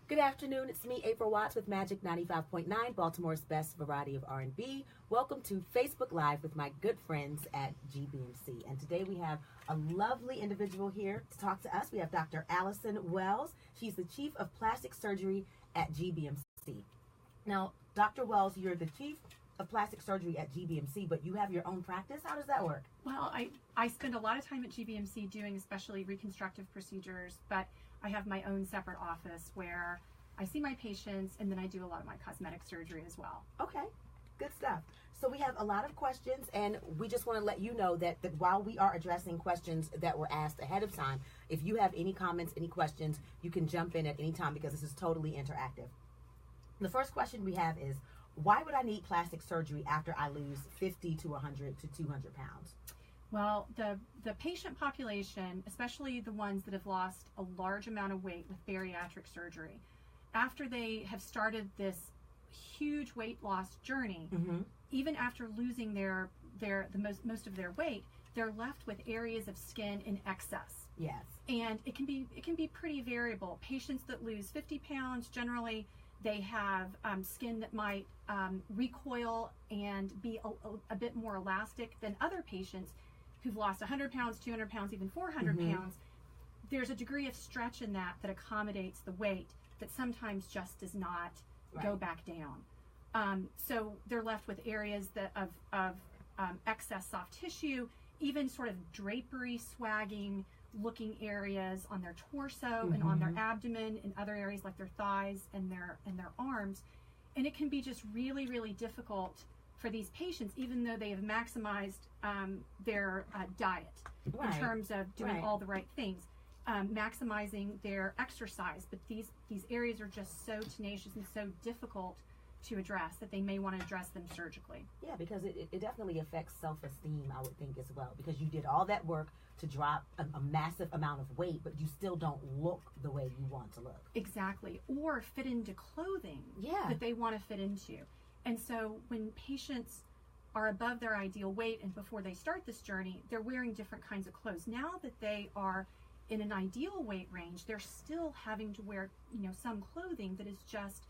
Good afternoon, it's me, April Watts with Magic 95.9, Baltimore's best variety of R&B. Welcome to Facebook Live with my good friends at GBMC. And today we have a lovely individual here to talk to us. We have Dr. Alyson Wells. She's the Chief of Plastic Surgery at GBMC. Now, Dr. Wells, you're the Chief of Plastic Surgery at GBMC, but you have your own practice. How does that work? Well, I spend a lot of time at GBMC doing especially reconstructive procedures, but I have my own separate office where I see my patients and then I do a lot of my cosmetic surgery as well. Okay, good stuff. So we have a lot of questions, and we just want to let you know that while we are addressing questions that were asked ahead of time, if you have any comments, any questions, you can jump in at any time because this is totally interactive. The first question we have is, why would I need plastic surgery after I lose 50 to 100 to 200 pounds? Well, the patient population, especially the ones that have lost a large amount of weight with bariatric surgery, after they have started this huge weight loss journey, even after losing most of their weight, they're left with areas of skin in excess. Yes. And it can be pretty variable. Patients that lose 50 pounds, generally they have skin that might recoil and be a bit more elastic than other patients who've lost 100 pounds, 200 pounds, even 400 pounds. There's a degree of stretch in that accommodates the weight that sometimes just does not go back down. So they're left with areas of excess soft tissue, even sort of drapery, swagging looking areas on their torso and on their abdomen, and other areas like their thighs and their arms. And it can be just really, really difficult for these patients, even though they have maximized their diet in terms of doing all the right things, maximizing their exercise. But these areas are just so tenacious and so difficult to address that they may want to address them surgically. Yeah, because it definitely affects self-esteem, I would think, as well, because you did all that work to drop a massive amount of weight, but you still don't look the way you want to look. Exactly. Or fit into clothing that they want to fit into. And so when patients are above their ideal weight and before they start this journey, they're wearing different kinds of clothes. Now that they are in an ideal weight range, they're still having to wear, some clothing that is just,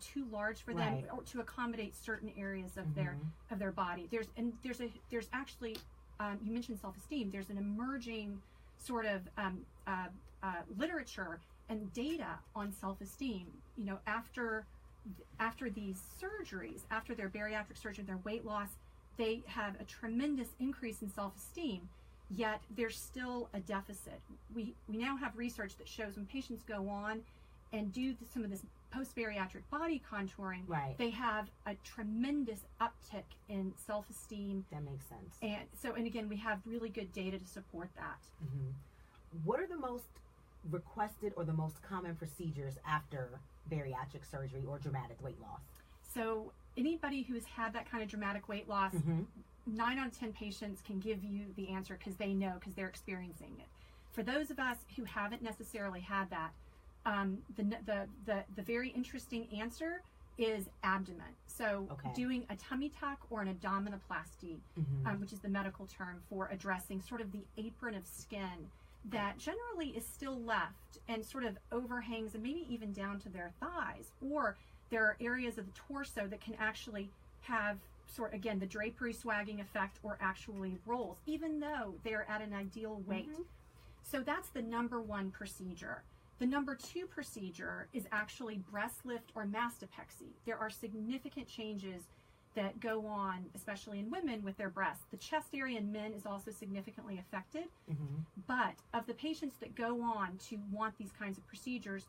too large for them, or to accommodate certain areas of their body. There's actually, you mentioned self-esteem. There's an emerging sort of literature and data on self-esteem. After these surgeries, after their bariatric surgery, their weight loss, they have a tremendous increase in self-esteem, yet there's still a deficit. We now have research that shows when patients go on and do some of this post-bariatric body contouring, they have a tremendous uptick in self-esteem. That makes sense. And again, we have really good data to support that. What are the most requested or the most common procedures after bariatric surgery or dramatic weight loss? So anybody who's had that kind of dramatic weight loss, 9 out of 10 patients can give you the answer because they know, because they're experiencing it. For those of us who haven't necessarily had that, the very interesting answer is abdomen. So doing a tummy tuck or an abdominoplasty, which is the medical term for addressing sort of the apron of skin that generally is still left and sort of overhangs and maybe even down to their thighs, or there are areas of the torso that can actually have again, the drapery swagging effect, or actually rolls, even though they're at an ideal weight. So that's the number one procedure. The number two procedure is actually breast lift or mastopexy. There are significant changes that go on, especially in women, with their breasts. The chest area in men is also significantly affected. But of the patients that go on to want these kinds of procedures,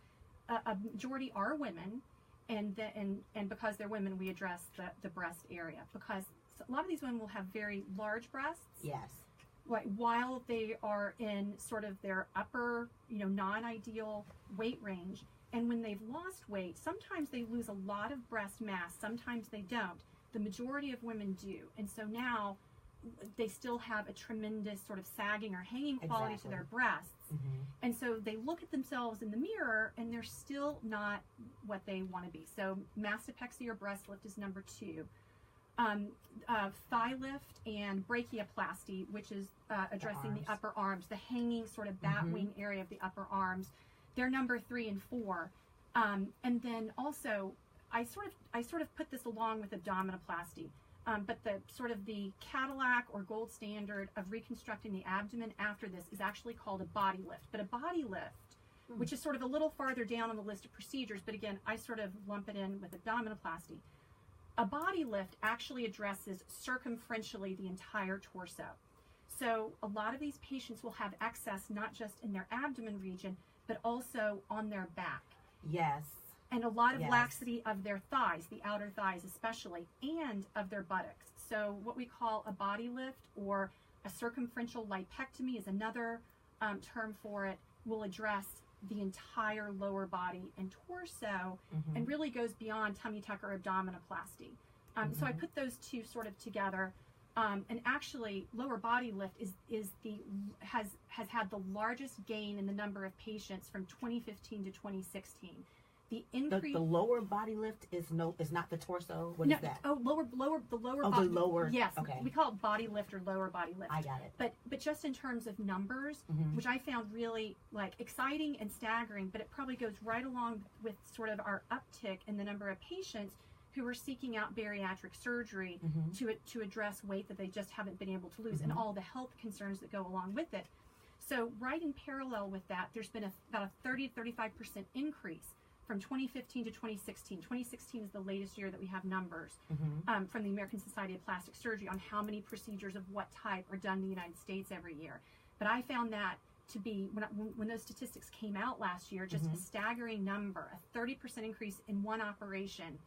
a majority are women, and because they're women, we address the breast area, because a lot of these women will have very large breasts. Yes. While they are in sort of their upper, non-ideal weight range, and when they've lost weight, sometimes they lose a lot of breast mass, sometimes they don't. The majority of women do. And so now they still have a tremendous sort of sagging or hanging quality to their breasts. And so they look at themselves in the mirror and they're still not what they want to be. So mastopexy or breast lift is number two. Thigh lift and brachioplasty, which is addressing the upper arms, the hanging sort of bat wing area of the upper arms. They're number 3 and 4. And then also, I sort of put this along with abdominoplasty. But the Cadillac or gold standard of reconstructing the abdomen after this is actually called a body lift. But a body lift, which is sort of a little farther down on the list of procedures, but again, I sort of lump it in with abdominoplasty. A body lift actually addresses circumferentially the entire torso. So a lot of these patients will have excess not just in their abdomen region, but also on their back. Yes. And a lot of laxity of their thighs, the outer thighs especially, and of their buttocks. So what we call a body lift or a circumferential lipectomy is another term for it, will address the entire lower body and torso and really goes beyond tummy tuck or abdominoplasty. So I put those two sort of together. And actually, lower body lift has had the largest gain in the number of patients from 2015 to 2016. The increase. The lower body lift is not the torso. What is that? Oh, the lower. Oh, body, the lower. Yes, okay. We call it body lift or lower body lift. I got it. But just in terms of numbers, which I found really exciting and staggering, but it probably goes right along with sort of our uptick in the number of patients who are seeking out bariatric surgery to address weight that they just haven't been able to lose and all the health concerns that go along with it. So right in parallel with that, there's been about a 30 to 35% increase from 2015 to 2016. 2016 is the latest year that we have numbers from the American Society of Plastic Surgery on how many procedures of what type are done in the United States every year. But I found that to be, when those statistics came out last year, just a staggering number. A 30% increase in one operation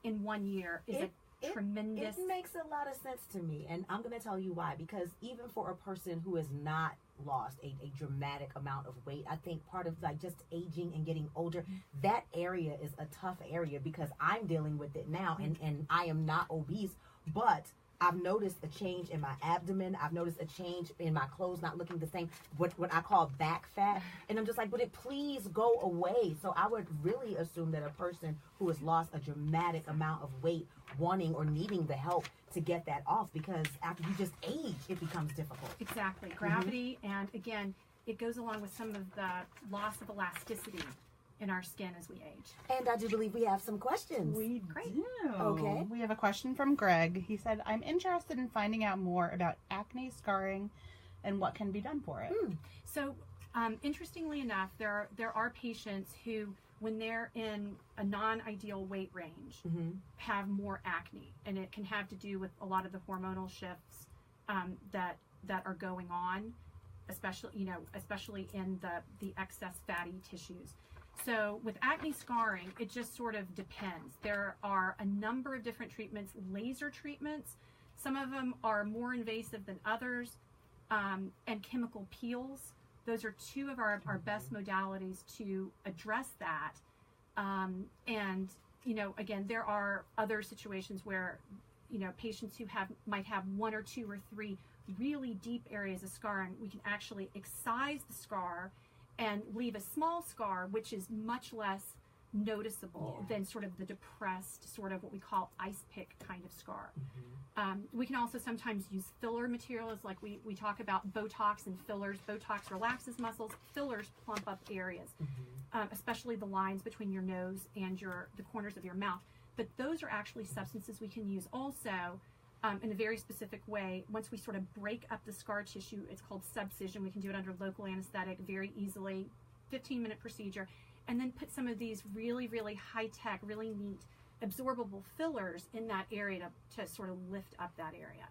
in 1 year is a tremendous. It makes a lot of sense to me, and I'm going to tell you why. Because even for a person who has not lost a dramatic amount of weight, I think part of just aging and getting older, that area is a tough area because I'm dealing with it now, and I am not obese, but I've noticed a change in my abdomen. I've noticed a change in my clothes not looking the same, what I call back fat. And I'm just like, but it please go away. So I would really assume that a person who has lost a dramatic amount of weight wanting or needing the help to get that off, because after you just age, it becomes difficult. Exactly. Gravity, and again, it goes along with some of the loss of elasticity in our skin as we age. And I do believe we have some questions. We do. Okay. We have a question from Greg. He said, I'm interested in finding out more about acne scarring and what can be done for it. So, interestingly enough, there are patients who, when they're in a non-ideal weight range, have more acne. And it can have to do with a lot of the hormonal shifts that are going on, especially in the excess fatty tissues. So with acne scarring, it just sort of depends. There are a number of different treatments, laser treatments. Some of them are more invasive than others, and chemical peels. Those are two of our best modalities to address that. And, again, there are other situations where, patients who might have one or two or three really deep areas of scarring. We can actually excise the scar and leave a small scar, which is much less noticeable than sort of the depressed, sort of what we call ice pick kind of scar. We can also sometimes use filler materials, like we talk about Botox and fillers. Botox relaxes muscles, fillers plump up areas, especially the lines between your nose and the corners of your mouth. But those are actually substances we can use also in a very specific way. Once we sort of break up the scar tissue, it's called subcision. We can do it under local anesthetic very easily, 15-minute procedure, and then put some of these really, really high-tech, really neat absorbable fillers in that area to sort of lift up that area.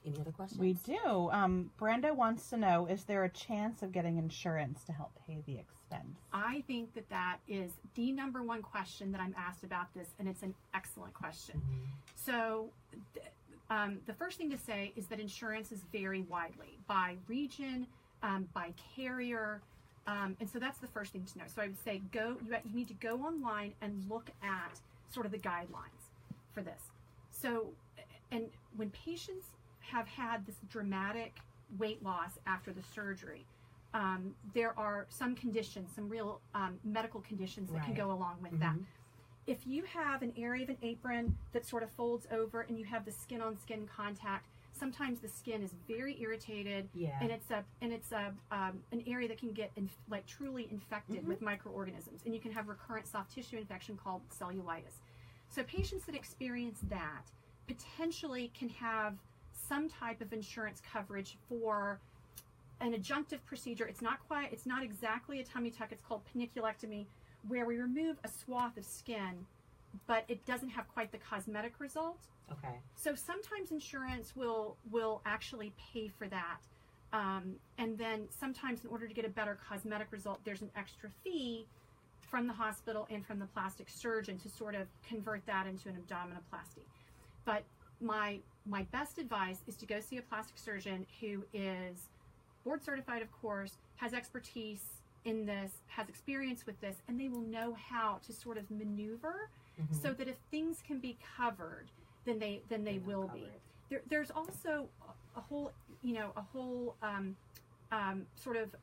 Any other questions? We do. Brenda wants to know, is there a chance of getting insurance to help pay the expense? I think that is the number one question that I'm asked about this, and it's an excellent question. So the first thing to say is that insurance is very widely by region, by carrier, and so that's the first thing to know. So I would say you need to go online and look at sort of the guidelines for this. So, and when patients have had this dramatic weight loss after the surgery, there are some conditions, some real medical conditions that can go along with that. If you have an area of an apron that sort of folds over and you have the skin-on-skin contact, sometimes the skin is very irritated, and it's an area that can get like truly infected with microorganisms, and you can have recurrent soft tissue infection called cellulitis. So patients that experience that potentially can have some type of insurance coverage for an adjunctive procedure. It's not exactly a tummy tuck. It's called paniculectomy, where we remove a swath of skin, but it doesn't have quite the cosmetic result. Okay. So sometimes insurance will actually pay for that. And then sometimes in order to get a better cosmetic result, there's an extra fee from the hospital and from the plastic surgeon to sort of convert that into an abdominoplasty. But my best advice is to go see a plastic surgeon who is board certified, of course, has expertise in this, has experience with this, and they will know how to sort of maneuver so that if things can be covered, then they will be. There's also a whole sort of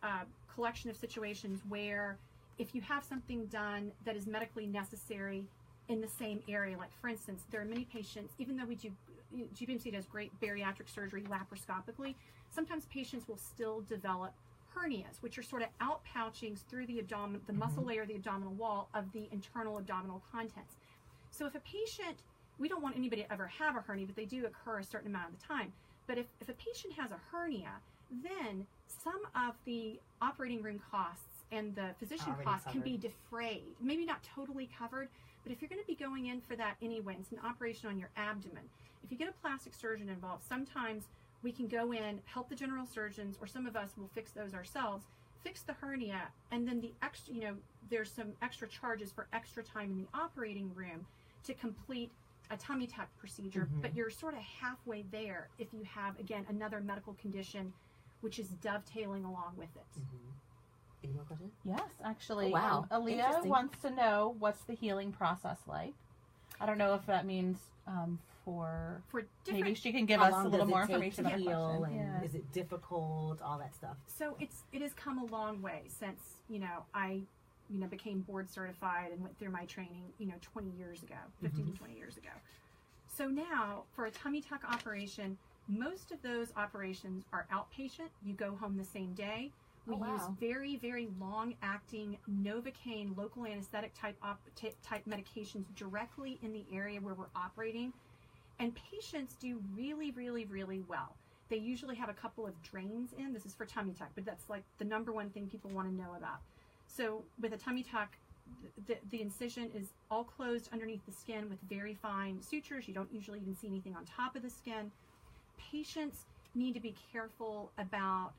collection of situations where if you have something done that is medically necessary in the same area, like for instance, there are many patients, even though GBMC does great bariatric surgery laparoscopically, sometimes patients will still develop hernias, which are sort of outpouchings through the abdomen, the muscle layer of the abdominal wall of the internal abdominal contents. So if a patient, we don't want anybody to ever have a hernia, but they do occur a certain amount of the time. But if a patient has a hernia, then some of the operating room costs and the physician costs can be defrayed. Maybe not totally covered, but if you're going to be going in for that anyway, it's an operation on your abdomen. If you get a plastic surgeon involved, sometimes we can go in, help the general surgeons, or some of us will fix those ourselves, fix the hernia, and then the extra, there's some extra charges for extra time in the operating room to complete a tummy tuck procedure, but you're sort of halfway there if you have, again, another medical condition which is dovetailing along with it. Any more questions? Yes, actually. Oh, wow. Aaliyah wants to know, what's the healing process like? I don't know if that means for maybe she can give us a little more information about heal, and is it difficult, all that stuff. So it has come a long way since I became board certified and went through my training 20 years ago, 15 to 20 years ago. So now for a tummy tuck operation, most of those operations are outpatient. You go home the same day. We use very, very long-acting Novocaine local anesthetic type medications directly in the area where we're operating, and patients do really, really, really well. They usually have a couple of drains in. This is for tummy tuck, but that's like the number one thing people want to know about. So with a tummy tuck, the incision is all closed underneath the skin with very fine sutures. You don't usually even see anything on top of the skin. Patients need to be careful about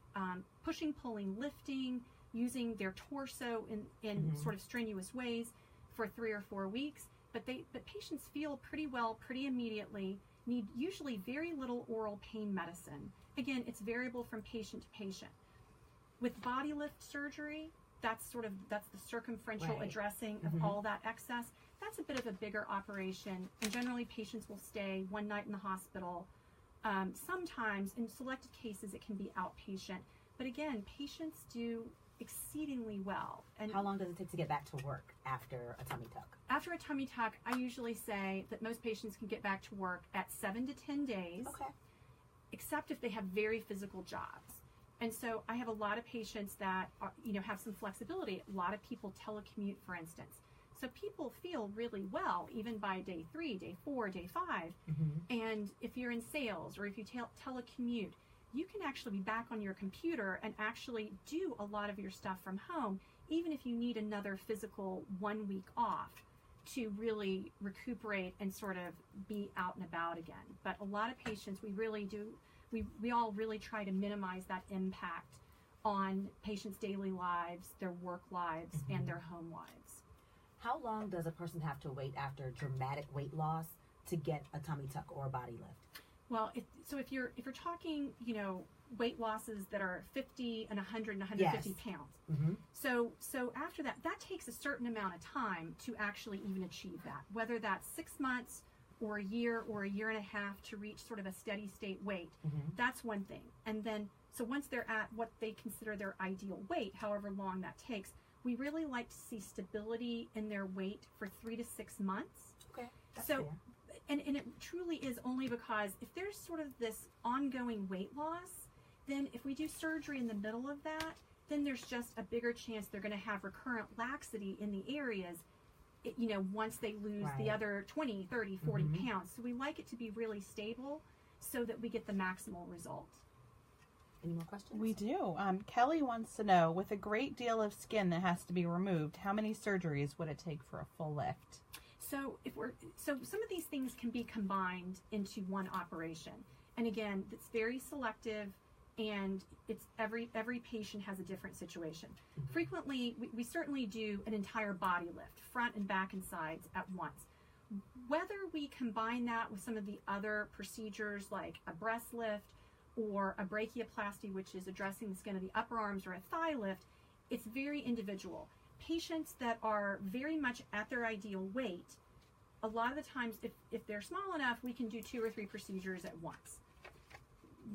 pushing, pulling, lifting, using their torso in sort of strenuous ways for 3 or 4 weeks. But patients feel pretty well pretty immediately, need usually very little oral pain medicine. Again, it's variable from patient to patient. With body lift surgery, that's the circumferential addressing of all that excess. That's a bit of a bigger operation, and generally patients will stay 1 night in the hospital. Sometimes, in selected cases, it can be outpatient. But again, patients do exceedingly well. And how long does it take to get back to work after a tummy tuck? After a tummy tuck, I usually say that most patients can get back to work at 7 to 10 days, except if they have very physical jobs. And so I have a lot of patients that are, have some flexibility. A lot of people telecommute, for instance. So people feel really well even by day 3, day 4, day 5. And if you're in sales or if you telecommute, you can actually be back on your computer and actually do a lot of your stuff from home, even if you need another physical 1 week off to really recuperate and sort of be out and about again. But a lot of patients, we all really try to minimize that impact on patients' daily lives, their work lives, and their home lives. How long does a person have to wait after dramatic weight loss to get a tummy tuck or a body lift? Well, if you're talking, weight losses that are 50 and 100 and 150 pounds. So after that takes a certain amount of time to actually even achieve that, whether that's 6 months or a year and a half to reach sort of a steady state weight. That's one thing. And then, so once they're at what they consider their ideal weight, however long that takes, we really like to see stability in their weight for 3 to 6 months. Okay. That's so fair. And it truly is only because if there's sort of this ongoing weight loss, then if we do surgery in the middle of that, then there's just a bigger chance they're going to have recurrent laxity in the areas, once they lose the other 20, 30, 40 pounds. So we like it to be really stable so that we get the maximal result. Any more questions? We do. Kelly wants to know, with a great deal of skin that has to be removed, how many surgeries would it take for a full lift? So some of these things can be combined into one operation. And again, it's very selective, and it's every patient has a different situation. Frequently, we certainly do an entire body lift, front and back and sides at once. Whether we combine that with some of the other procedures like a breast lift or a brachioplasty, which is addressing the skin of the upper arms, or a thigh lift, it's very individual. Patients that are very much at their ideal weight, a lot of the times, if they're small enough, we can do 2 or 3 procedures at once.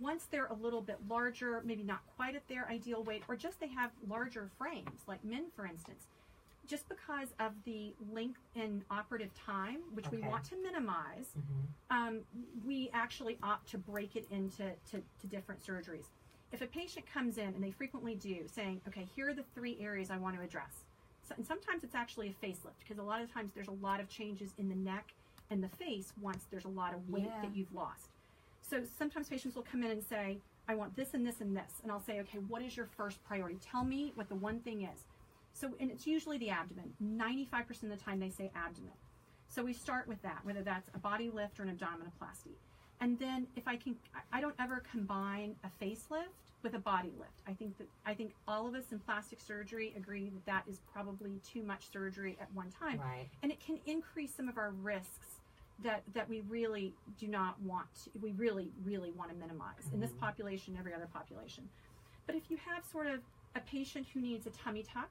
Once they're a little bit larger, maybe not quite at their ideal weight, or just they have larger frames, like men, for instance, just because of the length in operative time, which we want to minimize, we actually opt to break it into different surgeries. If a patient comes in, and they frequently do, saying, okay, here are the 3 areas I want to address. So, and sometimes it's actually a facelift, because a lot of times there's a lot of changes in the neck and the face once there's a lot of weight that you've lost. So sometimes patients will come in and say, I want this and this and this. And I'll say, okay, what is your first priority? Tell me what the one thing is. So, and it's usually the abdomen. 95% of the time they say abdomen. So we start with that, whether that's a body lift or an abdominoplasty. And then if I don't ever combine a facelift with a body lift. I think all of us in plastic surgery agree that that is probably too much surgery at one time. Right. And it can increase some of our risks that we really do not want to, we really, really want to minimize in this population, every other population. But if you have sort of a patient who needs a tummy tuck,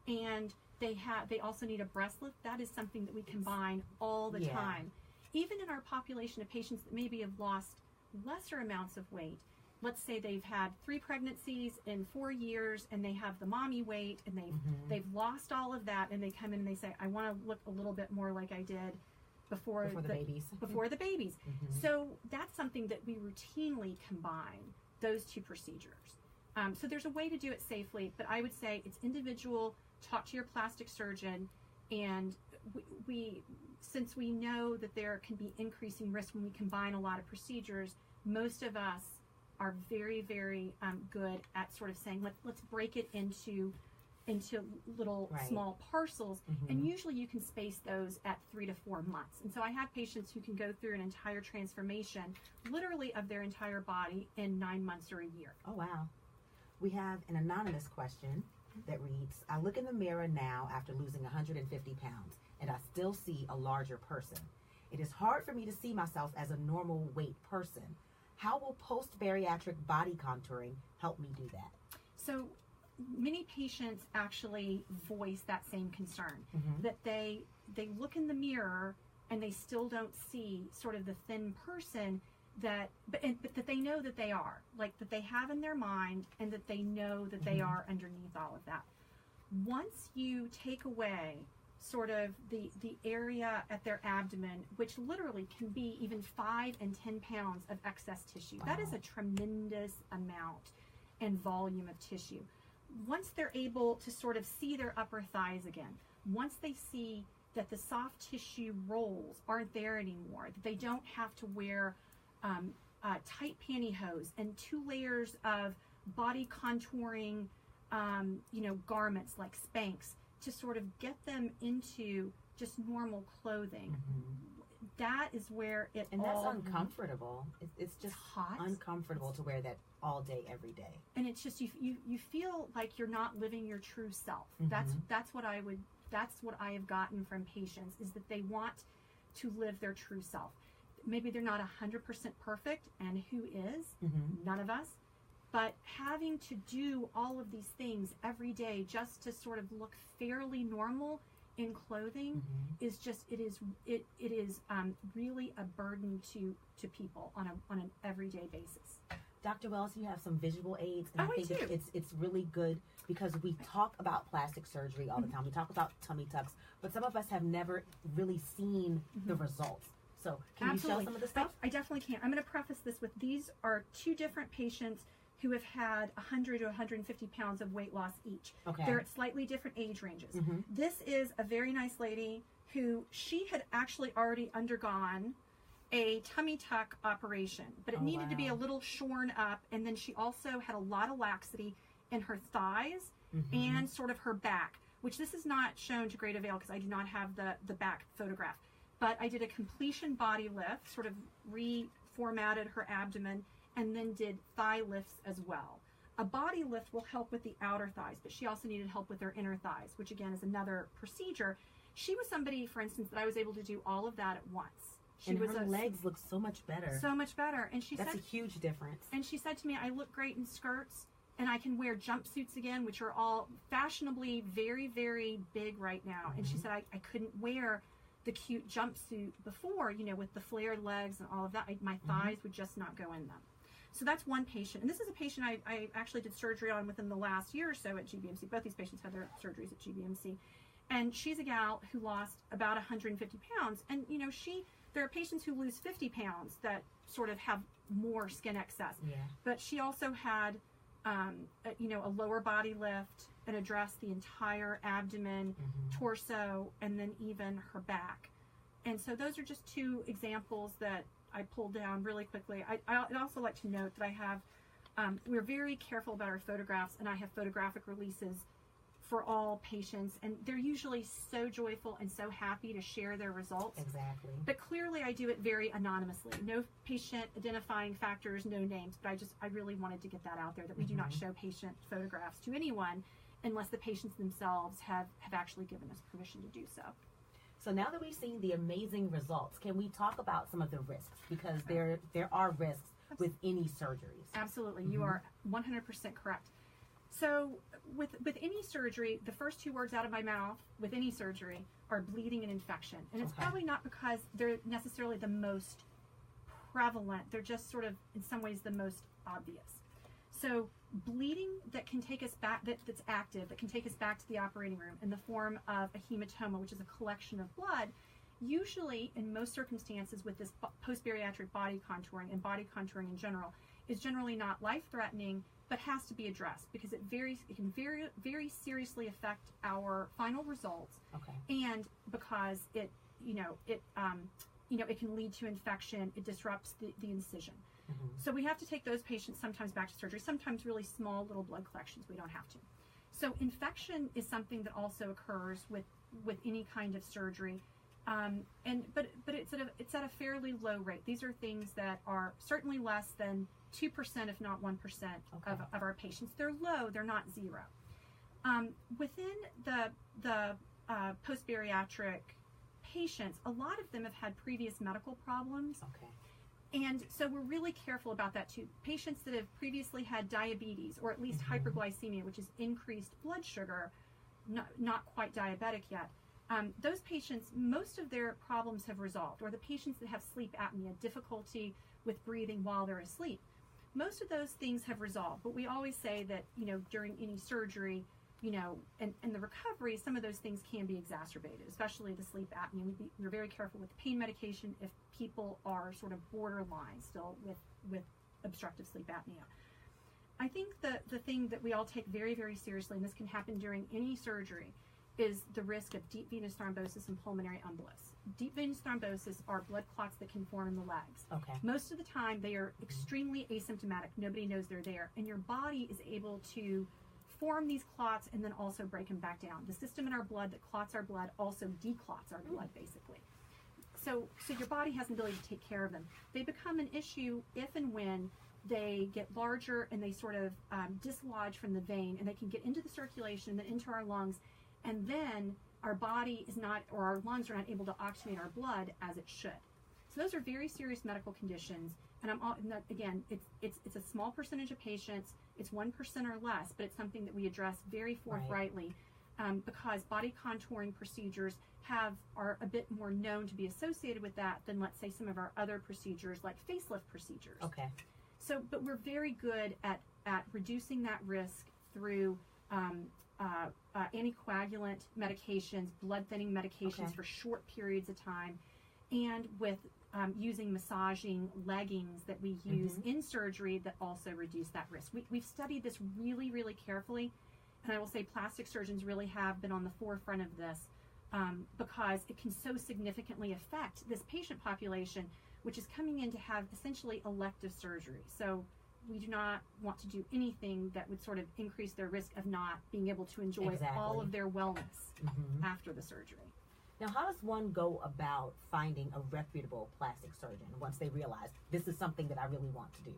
and they also need a breast lift, that is something that we combine all the time. Even in our population of patients that maybe have lost lesser amounts of weight, let's say they've had 3 pregnancies in 4 years, and they have the mommy weight, and they've lost all of that, and they come in and they say, I want to look a little bit more like I did before the babies. So that's something that we routinely combine, those 2 procedures. So there's a way to do it safely, but I would say it's individual. Talk to your plastic surgeon, and since we know that there can be increasing risk when we combine a lot of procedures, most of us are very, very good at sort of saying, let's break it into little small parcels, and usually you can space those at 3 to 4 months. And so I have patients who can go through an entire transformation, literally of their entire body, in 9 months or a year. Oh, wow. We have an anonymous question that reads, I look in the mirror now after losing 150 pounds, and I still see a larger person. It is hard for me to see myself as a normal weight person. How will post-bariatric body contouring help me do that? So many patients actually voice that same concern, that they look in the mirror and they still don't see sort of the thin person but that they know that they are, like that they have in their mind, and that they know that they are underneath all of that. Once you take away sort of the area at their abdomen, which literally can be even 5 and 10 pounds of excess tissue, that is a tremendous amount and volume of tissue. Once they're able to sort of see their upper thighs again, once they see that the soft tissue rolls aren't there anymore, that they don't have to wear tight pantyhose and 2 layers of body contouring, garments like Spanx to sort of get them into just normal clothing. That is where it and that's uncomfortable. It's just hot, uncomfortable to wear that all day, every day. And it's just you feel like you're not living your true self. That's what I have gotten from patients, is that they want to live their true self. Maybe they're not 100% perfect, and who is? None of us. But having to do all of these things every day just to sort of look fairly normal in clothing is just, it is really a burden to people on an everyday basis. Dr. Wells, you have some visual aids, and I think it's really good because we talk about plastic surgery all the time. We talk about tummy tucks, but some of us have never really seen the results. So can you show some of the stuff? I definitely can. I'm going to preface this with, these are 2 different patients who have had 100 to 150 pounds of weight loss each. Okay. They're at slightly different age ranges. This is a very nice lady who, she had actually already undergone a tummy tuck operation, but it needed to be a little shorn up, and then she also had a lot of laxity in her thighs and sort of her back, which this is not shown to great avail because I do not have the back photograph. But I did a completion body lift, sort of reformatted her abdomen, and then did thigh lifts as well. A body lift will help with the outer thighs, but she also needed help with her inner thighs, which again is another procedure. She was somebody, for instance, that I was able to do all of that at once. Her legs look so much better. So much better. And she That's a huge difference. And she said to me, I look great in skirts, and I can wear jumpsuits again, which are all fashionably very, very big right now. And she said, I couldn't wear the cute jumpsuit before, you know, with the flared legs and all of that. My thighs would just not go in them. So that's one patient. And this is a patient I actually did surgery on within the last year or so at GBMC. Both these patients had their surgeries at GBMC. And she's a gal who lost about 150 pounds. And, you know, there are patients who lose 50 pounds that sort of have more skin excess. Yeah. But she also had, a lower body lift and addressed the entire abdomen, torso, and then even her back. And so those are just 2 examples that I pulled down really quickly. I'd also like to note that I have, we're very careful about our photographs, and I have photographic releases for all patients, and they're usually so joyful and so happy to share their results. Exactly. But clearly I do it very anonymously. No patient identifying factors, no names, but I really wanted to get that out there, that we do not show patient photographs to anyone unless the patients themselves have actually given us permission to do so. So now that we've seen the amazing results, can we talk about some of the risks? Because there are risks with any surgeries. Absolutely. You are 100% correct. So with any surgery, the first 2 words out of my mouth with any surgery are bleeding and infection. And it's probably not because they're necessarily the most prevalent. They're just sort of, in some ways, the most obvious. So bleeding that can take us back, that's active, that can take us back to the operating room in the form of a hematoma, which is a collection of blood, usually in most circumstances with this post-bariatric body contouring and body contouring in general, is generally not life-threatening, but has to be addressed because it can very seriously affect our final results. And because it can lead to infection, it disrupts the incision. So we have to take those patients sometimes back to surgery, sometimes really small little blood collections. We don't have to. So infection is something that also occurs with any kind of surgery. But it's at a fairly low rate. These are things that are certainly less than 2%, if not 1% of our patients. They're low, they're not 0. Within the post-bariatric patients, a lot of them have had previous medical problems. And so we're really careful about that too. Patients that have previously had diabetes, or at least hyperglycemia, which is increased blood sugar, not quite diabetic yet. Those patients, most of their problems have resolved, or the patients that have sleep apnea, difficulty with breathing while they're asleep. Most of those things have resolved, but we always say that, during any surgery, and the recovery, some of those things can be exacerbated, especially the sleep apnea. We're very careful with pain medication if people are sort of borderline still with obstructive sleep apnea. I think the thing that we all take very, very seriously, and this can happen during any surgery, is the risk of deep venous thrombosis and pulmonary embolus. Deep venous thrombosis are blood clots that can form in the legs. Most of the time, they are extremely asymptomatic. Nobody knows they're there. And your body is able to form these clots and then also break them back down. The system in our blood that clots our blood also declots our blood, basically. So your body has an ability to take care of them. They become an issue if and when they get larger and they sort of dislodge from the vein, and they can get into the circulation and then into our lungs, and then our body is not, or our lungs are not able to oxygenate our blood as it should. So those are very serious medical conditions. And again, it's a small percentage of patients. It's 1% or less, but it's something that we address very forthrightly because body contouring procedures are a bit more known to be associated with that than, let's say, some of our other procedures like facelift procedures. So, but we're very good at reducing that risk through anticoagulant medications, blood thinning medications for short periods of time, and with using massaging leggings that we use in surgery that also reduce that risk. We've studied this really, really carefully, and I will say plastic surgeons really have been on the forefront of this because it can so significantly affect this patient population, which is coming in to have essentially elective surgery. So we do not want to do anything that would sort of increase their risk of not being able to enjoy all of their wellness after the surgery. Now, how does one go about finding a reputable plastic surgeon once they realize this is something that I really want to do?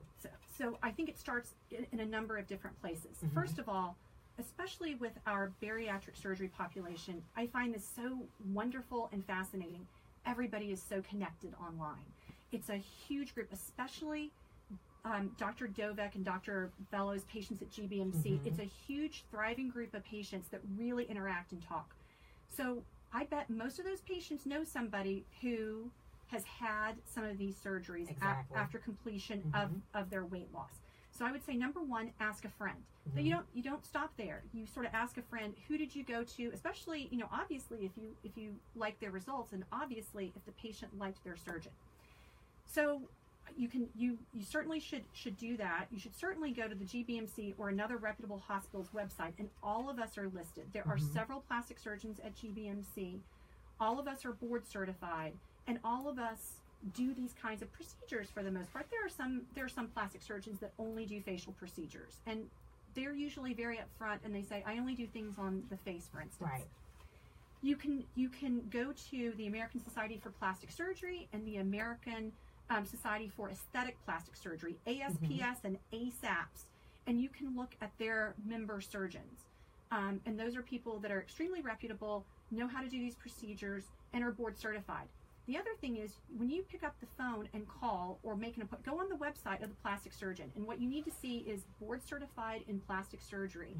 So I think it starts in a number of different places. First of all, especially with our bariatric surgery population, I find this so wonderful and fascinating. Everybody is so connected online. It's a huge group, especially Dr. Dovek and Dr. Bellows patients at GBMC. It's a huge, thriving group of patients that really interact and talk. So I bet most of those patients know somebody who has had some of these surgeries after completion of their weight loss. So I would say, number one, ask a friend. But you don't stop there. You sort of ask a friend, who did you go to? Especially, obviously if you like their results, and obviously if the patient liked their surgeon. So you certainly should do that. You should certainly go to the GBMC or another reputable hospital's website, and all of us are listed. There are several plastic surgeons at GBMC. All of us are board certified, and all of us do these kinds of procedures for the most part. There are some plastic surgeons that only do facial procedures, and they're usually very upfront, and they say, I only do things on the face, for instance. Right. You can go to the American Society for Plastic Surgery and the American Society for Aesthetic Plastic Surgery, ASPS and ASAPS, and you can look at their member surgeons. And those are people that are extremely reputable, know how to do these procedures, and are board certified. The other thing is, when you pick up the phone and call or make an appointment, go on the website of the plastic surgeon, and what you need to see is board certified in plastic surgery.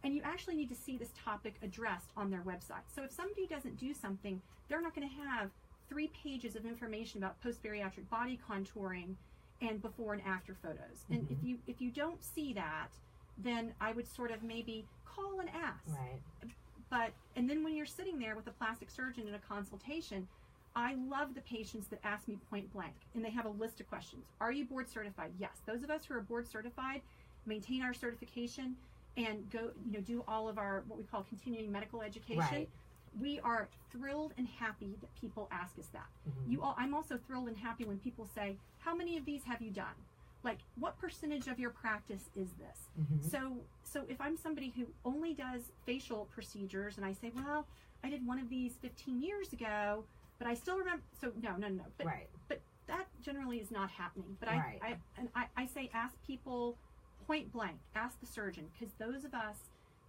And you actually need to see this topic addressed on their website. So if somebody doesn't do something, they're not going to have 3 pages of information about post-bariatric body contouring and before and after photos. And if you don't see that, then I would sort of maybe call and ask. Right. And then when you're sitting there with a plastic surgeon in a consultation, I love the patients that ask me point blank, and they have a list of questions. Are you board certified? Yes. Those of us who are board certified maintain our certification and go, do all of our what we call continuing medical education. Right. We are thrilled and happy that people ask us that. I'm also thrilled and happy when people say, how many of these have you done? Like, what percentage of your practice is this? So if I'm somebody who only does facial procedures, and I say, well, I did one of these 15 years ago, but I still remember, so no. But that generally is not happening. But I say ask people point blank, ask the surgeon, because those of us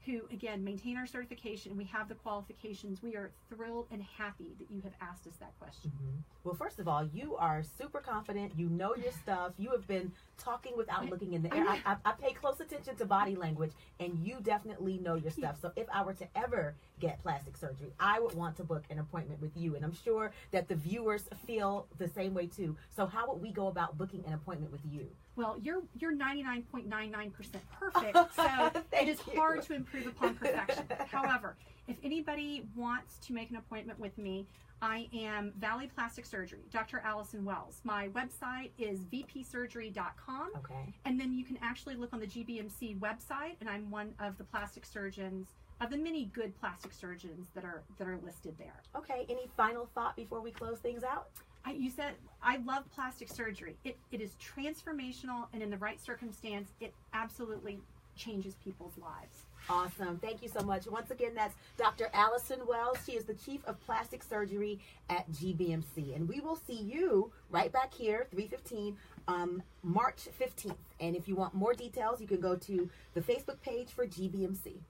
who, again, maintain our certification and we have the qualifications, we are thrilled and happy that you have asked us that question. Well, first of all, you are super confident. You know your stuff. You have been talking without looking in the air. I pay close attention to body language, and you definitely know your stuff. So if I were to ever get plastic surgery, I would want to book an appointment with you, and I'm sure that the viewers feel the same way too. So how would we go about booking an appointment with you? Well, you're 99.99% perfect, so it is hard to improve upon perfection. However, if anybody wants to make an appointment with me, I am Valley Plastic Surgery, Dr. Alyson Wells. My website is vpsurgery.com. Okay. And then you can actually look on the GBMC website, and I'm one of the plastic surgeons, of the many good plastic surgeons that are listed there. Okay. Any final thought before we close things out? You said, I love plastic surgery. It is transformational, and in the right circumstance, it absolutely changes people's lives. Awesome. Thank you so much. Once again, that's Dr. Alyson Wells. She is the Chief of Plastic Surgery at GBMC. And we will see you right back here, 3:15, March 15th. And if you want more details, you can go to the Facebook page for GBMC.